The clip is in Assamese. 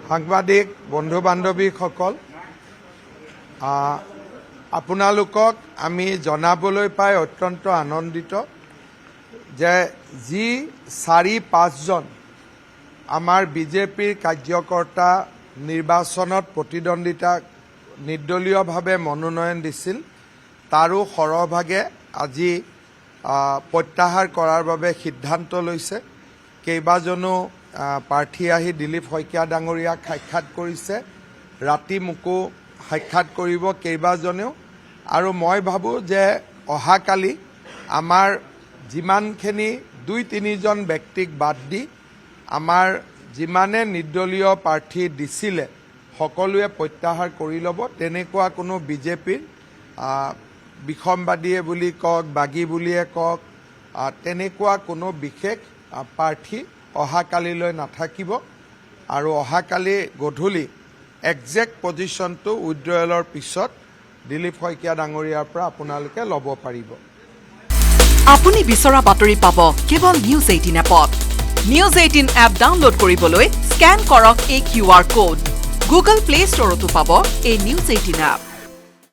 সাংবাদিক বন্ধু বান্ধৱীসকল আপোনালোকক আমি জনাবলৈ পাই অত্যন্ত আনন্দিত যে যি ৪-৫ জন আমাৰ বিজেপিৰ কাৰ্যকৰ্তা নিৰ্বাচনত নিৰ্দলীয়ভাৱে মনোনয়ন দিছিল তাৰো সৰহভাগে আজি প্ৰত্যাহাৰ কৰাৰ বাবে সিদ্ধান্ত লৈছে। কেইবাজনো প্ৰাৰ্থী আহি দিলীপ শইকীয়া ডাঙৰীয়াক সাক্ষাৎ কৰিছে, ৰাতি মোকো সাক্ষাৎ কৰিব কেইবাজনেও। আৰু মই ভাবোঁ যে অহাকালি আমাৰ যিমানখিনি ২-৩ জন ব্যক্তিক বাদ দি আমাৰ যিমানে নিৰ্দলীয় প্ৰাৰ্থী দিছিলে সকলোৱে প্ৰত্যাহাৰ কৰি ল'ব। তেনেকুৱা কোনো বিজেপিৰ বিসম্বাদীয়ে বুলি কওক, বাগী বুলিয়ে কওক, তেনেকুৱা কোনো বিশেষ প্ৰাৰ্থী অহাকালিলৈ নাথাকিব। আৰু অহাকালি গধূলি একজেক্ট পজিশ্যনটো উইথড্ৰয়েলৰ পিছত দিলীপ শইকীয়া ডাঙৰীয়াৰ পৰা আপোনালোকে ল'ব পাৰিব। আপুনি বিচৰা বাতৰি পাব কেৱল নিউজ 18 এপত। নিউজ 18 এপ ডাউনলোড কৰিবলৈ স্কেন কৰক এই QR কোড। গুগল প্লে ষ্টৰতো পাব এই নিউজ 18 এপ।